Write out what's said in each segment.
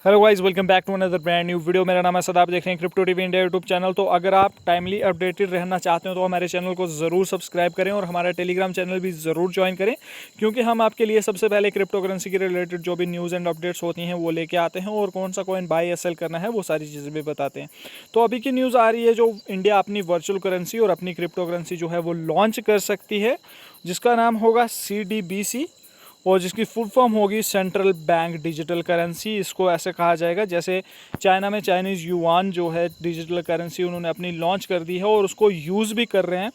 Hello guys, welcome back to another brand new video. मेरा नाम है सदा, आप देख रहे हैं crypto TV India YouTube channel. तो अगर आप टाइमली अपडेटेड रहना चाहते हो तो हमारे चैनल को ज़रूर सब्सक्राइब करें और हमारा टेलीग्राम चैनल भी ज़रूर ज्वाइन करें, क्योंकि हम आपके लिए सबसे पहले क्रिप्टो करेंसी के रिलेटेड जो भी न्यूज़ एंड अपडेट्स होती हैं वो लेके आते हैं, और कौन सा कॉइन बाय या सेल करना है वो सारी चीज़ें भी बताते हैं। तो अभी की न्यूज़ आ रही है, जो इंडिया अपनी वर्चुअल करेंसी और अपनी क्रिप्टो करेंसी जो है वो लॉन्च कर सकती है, जिसका नाम होगा CDBC, और जिसकी फुल फॉर्म होगी सेंट्रल बैंक डिजिटल करेंसी। इसको ऐसे कहा जाएगा जैसे चाइना में चाइनीज़ युआन जो है डिजिटल करेंसी उन्होंने अपनी लॉन्च कर दी है और उसको यूज़ भी कर रहे हैं।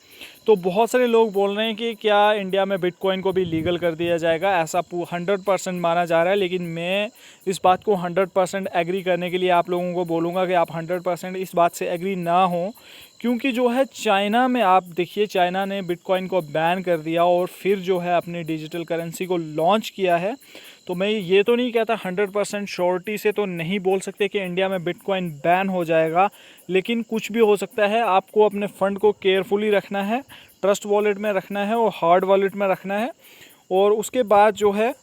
तो बहुत सारे लोग बोल रहे हैं कि क्या इंडिया में बिटकॉइन को भी लीगल कर दिया जाएगा, ऐसा 100% माना जा रहा है। लेकिन मैं इस बात को 100% एग्री करने के लिए आप लोगों को बोलूँगा कि आप 100% इस बात से एग्री ना हो, क्योंकि जो है चाइना में आप देखिए, चाइना ने बिटकॉइन को बैन कर दिया और फिर जो है अपनी डिजिटल करेंसी को लॉन्च किया है। तो मैं ये तो नहीं कहता 100% श्योरिटी से तो नहीं बोल सकते कि इंडिया में बिटकॉइन बैन हो जाएगा, लेकिन कुछ भी हो सकता है। आपको अपने फ़ंड को केयरफुली रखना है, ट्रस्ट वॉलेट में रखना है और हार्ड वॉलेट में रखना है, और उसके बाद जो है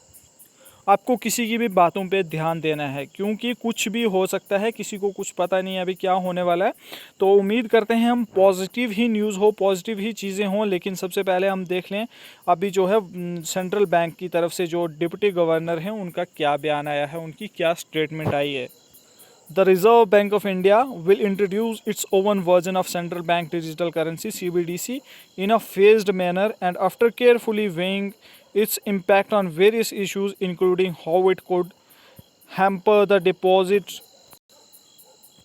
आपको किसी की भी बातों पे ध्यान देना है, क्योंकि कुछ भी हो सकता है, किसी को कुछ पता नहीं है अभी क्या होने वाला है। तो उम्मीद करते हैं हम पॉजिटिव ही न्यूज़ हो, पॉजिटिव ही चीज़ें हों। लेकिन सबसे पहले हम देख लें अभी जो है सेंट्रल बैंक की तरफ से जो डिप्टी गवर्नर हैं उनका क्या बयान आया है, उनकी क्या स्टेटमेंट आई है। The Reserve Bank of India will introduce its own version of central bank digital currency CBDC in a phased manner, and after carefully weighing its impact on various issues including how it could hamper the deposit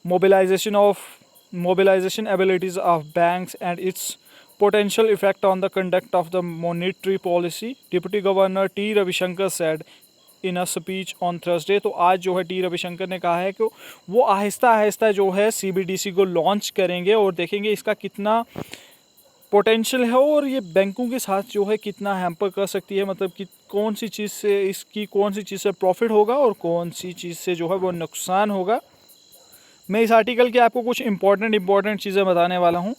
mobilization abilities of banks and its potential effect on the conduct of the monetary policy, Deputy Governor T. Ravishankar said in a speech on Thursday. तो आज जो है T Ravishankar ने कहा है कि वो आहिस्ता आहिस्ता जो है CBDC को लॉन्च करेंगे और देखेंगे इसका कितना पोटेंशियल है और ये बैंकों के साथ जो है कितना हैम्पर कर सकती है, मतलब कि कौन सी चीज़ से इसकी कौन सी चीज़ से प्रॉफिट होगा और कौन सी चीज़ से जो है वो नुकसान होगा। मैं इस आर्टिकल के आपको कुछ इंपॉर्टेंट चीज़ें बताने वाला हूँ।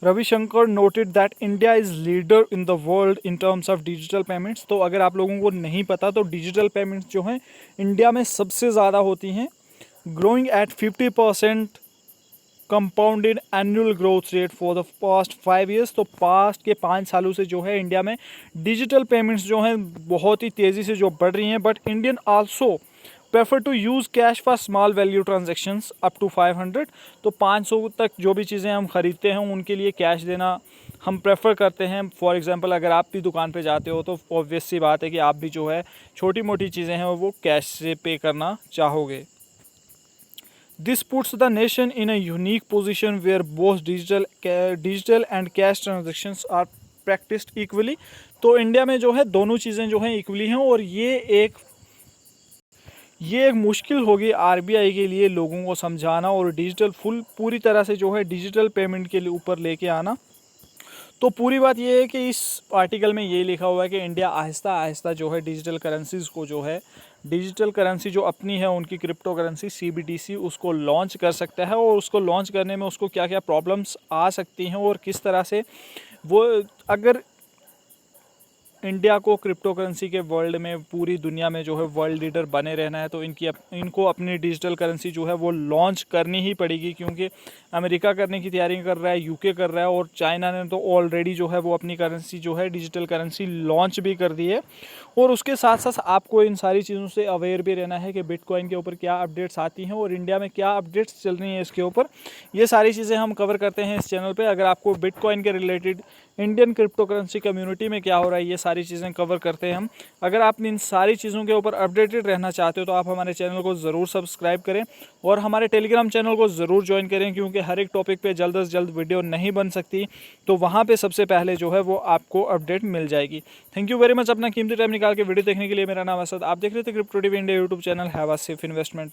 Ravishankar noted that India is leader in the world in terms of digital payments. तो अगर आप लोगों को नहीं पता तो डिजिटल पेमेंट्स जो हैं इंडिया में सबसे ज़्यादा होती हैं, growing at 50% compounded annual growth rate for the past 5 years. तो पास्ट के 5 सालों से जो है इंडिया में डिजिटल पेमेंट्स जो हैं बहुत ही तेज़ी से जो बढ़ रही हैं। But Indian also prefer to use cash for small value transactions up to 500। तो 500 तक जो भी चीज़ें हम ख़रीदते हैं उनके लिए कैश देना हम प्रेफर करते हैं। फॉर एग्जांपल अगर आप भी दुकान पे जाते हो तो ऑब्वियस सी बात है कि आप भी जो है छोटी मोटी चीज़ें हैं वो कैश से पे करना चाहोगे। This puts the nation in a unique position where both digital and cash transactions are practised equally. तो इंडिया में जो है दोनों चीज़ें जो हैं इक्वली हैं, और ये एक मुश्किल होगी RBI के लिए लोगों को समझाना और डिजिटल पूरी तरह से जो है डिजिटल पेमेंट के लिए ऊपर लेके आना। तो पूरी बात ये है कि इस आर्टिकल में ये लिखा हुआ है कि इंडिया आहिस्ता आहिस्ता जो है डिजिटल करेंसीज़ को जो है डिजिटल करेंसी जो अपनी है उनकी क्रिप्टो करेंसी CBDC उसको लॉन्च कर सकता है, और उसको लॉन्च करने में उसको क्या क्या प्रॉब्लम्स आ सकती हैं और किस तरह से वो, अगर इंडिया को क्रिप्टो करेंसी के वर्ल्ड में पूरी दुनिया में जो है वर्ल्ड लीडर बने रहना है तो इनको अपनी डिजिटल करेंसी जो है वो लॉन्च करनी ही पड़ेगी, क्योंकि अमेरिका करने की तैयारी कर रहा है, UK कर रहा है, और चाइना ने तो ऑलरेडी जो है वो अपनी करेंसी जो है डिजिटल करेंसी लॉन्च भी कर दी है। और उसके साथ साथ आपको इन सारी चीज़ों से अवेयर भी रहना है कि बिटकॉइन के ऊपर क्या अपडेट्स आती हैं और इंडिया में क्या अपडेट्स चल रही हैं इसके ऊपर। ये सारी चीज़ें हम कवर करते हैं इस चैनल पे। अगर आपको बिटकॉइन के related Indian crypto currency community में क्या हो रहा है ये सारी चीज़ें कवर करते हैं हम। अगर आप इन सारी चीज़ों के ऊपर अपडेटेड रहना चाहते हो तो आप हमारे चैनल को ज़रूर सब्सक्राइब करें और हमारे टेलीग्राम चैनल को ज़रूर ज्वाइन करें, क्योंकि हर एक टॉपिक पे जल्द से जल्द वीडियो नहीं बन सकती, तो वहाँ पे सबसे पहले जो है वो आपको अपडेट मिल जाएगी। थैंक यू वेरी मच अपना कीमती टाइम निकाल के वीडियो देखने के लिए। मेरा नाम असद, आप देख रहे थे crypto TV India YouTube channel. Have a safe investment.